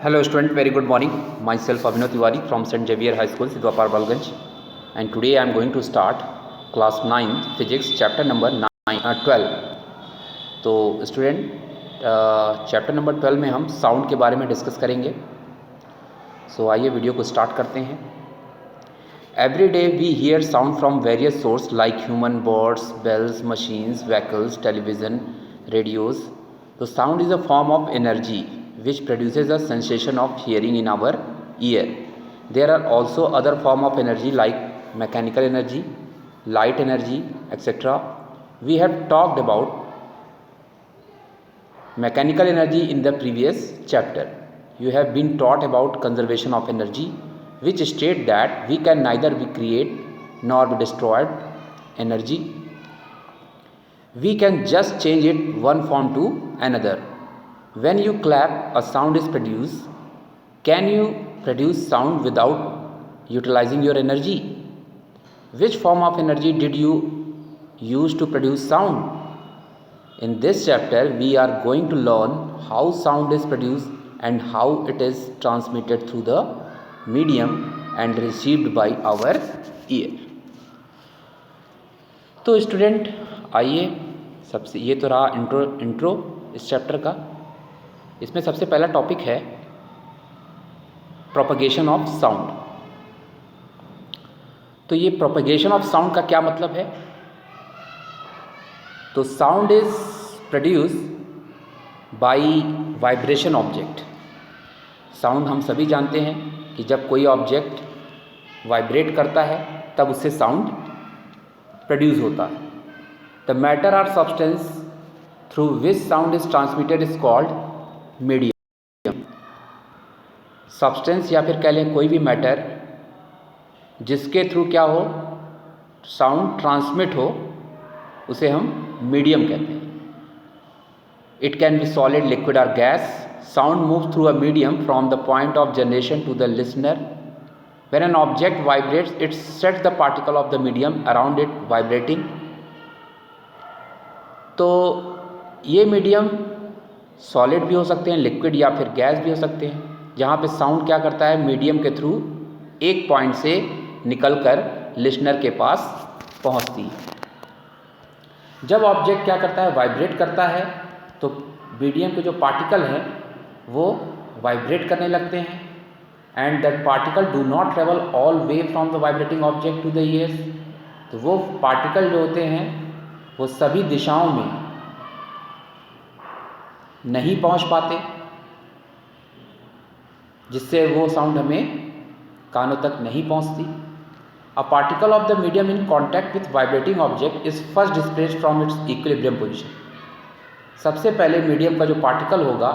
Hello student, very good morning. Myself Abhinav Tiwari from St. Xavier High School, Sidwapar, Balganj, and today I am going to start class 9 physics chapter number 12. तो student chapter number 12 में हम sound के बारे में discuss करेंगे. सो आइए video को start करते हैं. Every day we hear sound from various source like human, birds, bells, machines, vehicles, television, radios. तो sound is a form of energy which produces a sensation of hearing in our ear. There are also other form of energy like mechanical energy, light energy, etc. We have talked about mechanical energy in the previous chapter. You have been taught about conservation of energy, which state that we can neither be create nor be destroyed energy. We can just change it one form to another. When you clap, a sound is produced. Can you produce sound without utilizing your energy? Which form of energy did you use to produce sound? In this chapter, we are going to learn how sound is produced and how it is transmitted through the medium and received by our ear. तो student आइए, सबसे ये तो रहा intro इस chapter का. इसमें सबसे पहला टॉपिक है प्रोपगेशन ऑफ साउंड. तो ये प्रोपगेशन ऑफ साउंड का क्या मतलब है? तो sound is produce by vibration object. Sound हम सभी जानते हैं कि जब कोई ऑब्जेक्ट वाइब्रेट करता है तब उससे साउंड प्रोड्यूस होता है. The matter or substance through which sound is transmitted is called medium. Substance या फिर कह लें कोई भी मैटर जिसके थ्रू क्या हो, साउंड ट्रांसमिट हो, उसे हम मीडियम कहते हैं. It can be solid, liquid और gas. Sound move through a medium from the point of generation to the listener. When an object vibrates it sets the particle of the medium around it vibrating. तो ये medium solid भी हो सकते हैं, liquid या फिर gas भी हो सकते हैं, जहाँ पे साउंड क्या करता है, मीडियम के थ्रू एक पॉइंट से निकलकर लिसनर के पास पहुँचती है. जब ऑब्जेक्ट क्या करता है, वाइब्रेट करता है, तो मीडियम के जो पार्टिकल हैं वो वाइब्रेट करने लगते हैं. And that particle do not travel all way from the vibrating object to the ears. तो वो पार्टिकल जो होते हैं वो सभी दिशाओं में नहीं पहुंच पाते, जिससे वो साउंड हमें कानों तक नहीं पहुंचती. A particle of the medium in contact with vibrating object is first displaced from it's equilibrium position. सबसे पहले मीडियम का जो पार्टिकल होगा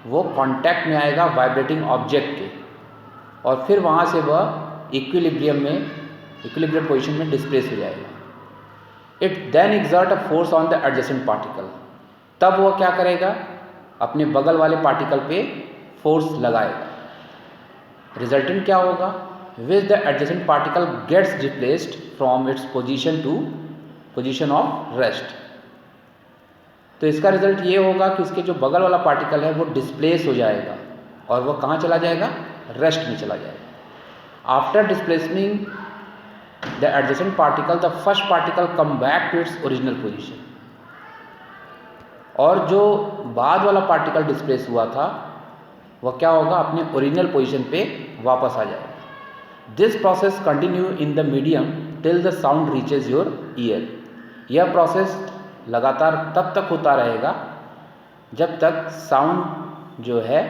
वो कांटेक्ट में आएगा वाइब्रेटिंग ऑब्जेक्ट के, और फिर वहाँ से वह इक्विलिब्रियम पोजीशन में डिस्प्लेस हो जाएगा. It then exert a force on the adjacent particle. तब वो क्या करेगा, अपने बगल वाले पार्टिकल पे फोर्स लगाएगा. रिजल्टेंट क्या होगा, which the adjacent particle gets displaced from its position to position of rest. तो इसका रिजल्ट ये होगा कि उसके जो बगल वाला पार्टिकल है वो डिस्प्लेस हो जाएगा और वो कहाँ चला जाएगा, रेस्ट में चला जाएगा. After displacement the adjacent particle, the first particle come back to its original position. और जो बाद वाला पार्टिकल डिस्प्लेस हुआ था वह क्या होगा, अपने ओरिजिनल पोजीशन पे वापस आ जाएगा. This process continue in the medium till the sound reaches your year. यह प्रोसेस लगातार तब तक होता रहेगा जब तक साउंड जो है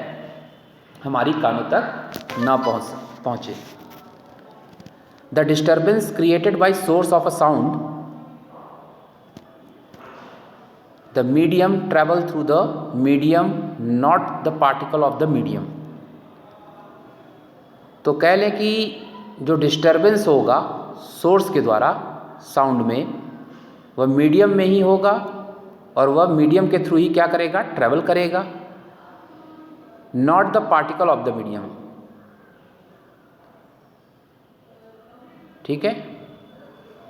हमारी कानों तक ना पहुँचे. The disturbance created by source of a sound, the medium travel through the medium, not the particle of the medium. तो कह लें कि जो डिस्टर्बेंस होगा सोर्स के द्वारा साउंड में, वह मीडियम में ही होगा और वह मीडियम के थ्रू ही क्या करेगा, ट्रैवल करेगा, not the particle of the medium. ठीक है.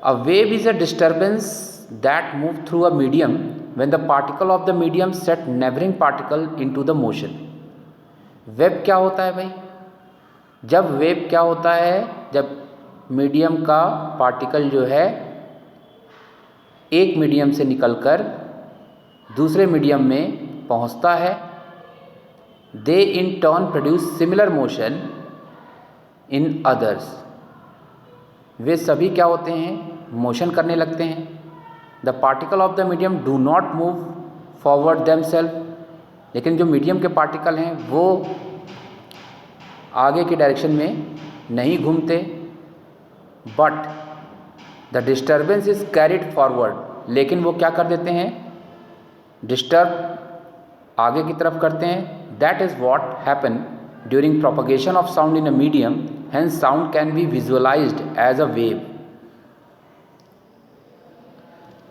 A wave is a disturbance that move through a medium when the particle of the medium set neighboring particle into the motion. Web क्या होता है भाई? जब वेब क्या होता है, जब मीडियम का पार्टिकल जो है एक मीडियम से निकलकर दूसरे मीडियम में पहुंचता है, they in turn produce similar motion in others. वे सभी क्या होते हैं? मोशन करने लगते हैं। The particle of the medium do not move forward themselves, लेकिन जो मीडियम के पार्टिकल हैं वो आगे की डायरेक्शन में नहीं घूमते, but the disturbance is carried forward, लेकिन वो क्या कर देते हैं? डिस्टर्ब आगे की तरफ करते हैं। That is what happen during propagation of sound in a medium, hence sound can be visualized as a wave.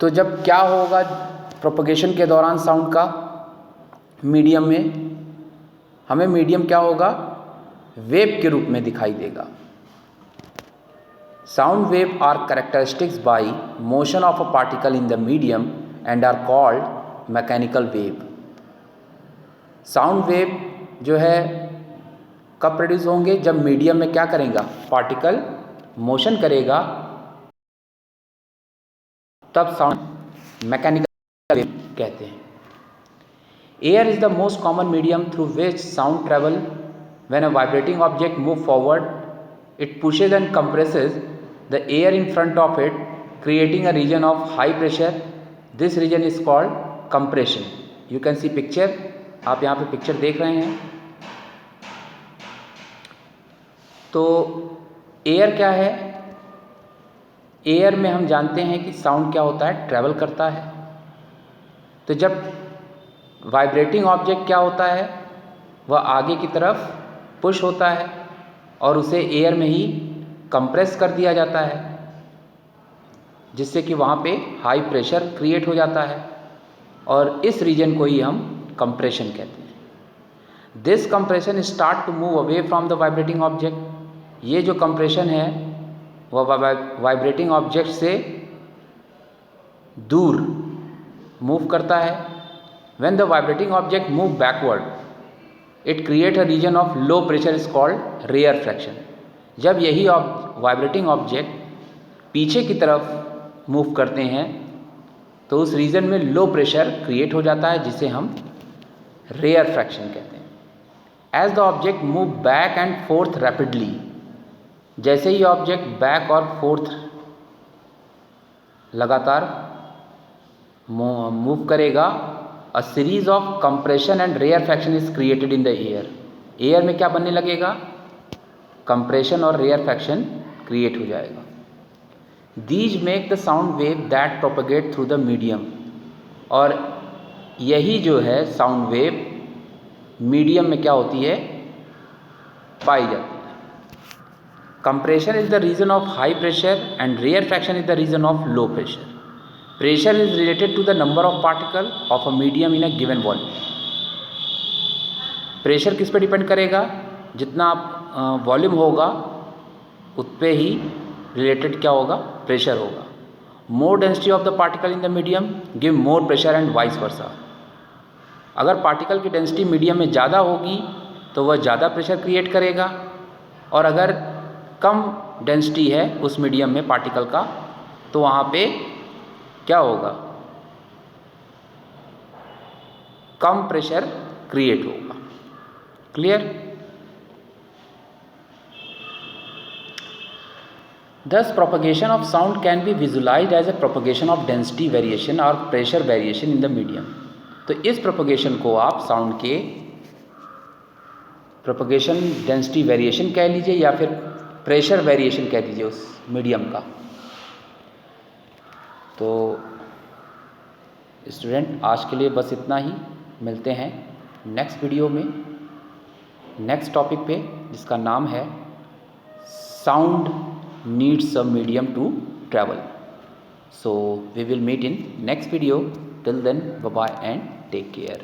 तो जब क्या होगा प्रोपगेशन के दौरान साउंड का मीडियम में, हमें मीडियम क्या होगा? वेव के रूप में दिखाई देगा। Sound wave are characteristics by motion of a particle in the medium and are called mechanical wave. Sound wave जो है कब प्रोड्यूस होंगे? जब मीडियम में क्या करेगा? पार्टिकल मोशन करेगा, तब साउंड मैकेनिकल वेव कहते हैं। Air is the most common medium through which sound travel. When a vibrating object move forward, it pushes and compresses the air in front of it, creating a region of high pressure. This region is called compression. You can see picture, आप यहाँ पे picture देख रहे हैं। तो air क्या है? Air में हम जानते हैं कि साउंड क्या होता है? ट्रैवल करता है। तो जब वाइब्रेटिंग ऑब्जेक्ट क्या होता है? वह आगे की तरफ पुश होता है और उसे एयर में ही कंप्रेस कर दिया जाता है, जिससे कि वहाँ पे हाई प्रेशर क्रिएट हो जाता है, और इस रीजन को ही हम कंप्रेशन कहते हैं। This compression start to move away from the vibrating object. ये जो कंप्रेशन है वह वाइब्रेटिंग ऑब्जेक्ट से दूर मूव करता है। When the vibrating object move backward, it create a region of low pressure is called rarefaction. जब यही वाइब्रेटिंग ऑब्जेक्ट पीछे की तरफ मूव करते हैं तो उस रीजन में लो प्रेशर क्रिएट हो जाता है, जिसे हम रेयर फ्रैक्शन कहते हैं। As the object move back and forth rapidly, जैसे ही ऑब्जेक्ट बैक और फोर्थ लगातार मूव करेगा, a series of compression and rarefaction is created in the air. Air में क्या बनने लगेगा? कंप्रेशन और रेयर फ्रैक्शन क्रिएट हो जाएगा। These make the sound wave that propagate through the medium. और यही जो है साउंड वेव मीडियम में क्या होती है? पाई जाती है। Compression is the region of high pressure and rarefaction is the region of low pressure. Pressure is related to the number of particle of a medium in a given volume. Pressure किस पे depend करेगा? जितना volume होगा उस पे ही related क्या होगा? Pressure होगा। More density of the particle in the medium give more pressure and vice versa. अगर पार्टिकल की डेंसिटी मीडियम में ज़्यादा होगी तो वह ज़्यादा प्रेशर क्रिएट करेगा, और अगर कम डेंसिटी है उस मीडियम में पार्टिकल का तो वहाँ पे क्या होगा? कम प्रेशर क्रिएट होगा। Clear? Thus propagation of sound can be visualized as a propagation of density variation or pressure variation in the medium. तो इस प्रोपगेशन को आप साउंड के प्रोपगेशन डेंसिटी वेरिएशन कह लीजिए या फिर प्रेशर वेरिएशन कह दीजिए उस मीडियम का। तो स्टूडेंट आज के लिए बस इतना ही। मिलते हैं नेक्स्ट वीडियो में नेक्स्ट टॉपिक पे, जिसका नाम है sound needs a medium to travel. So we will meet in next video. Till then, bye bye and take care.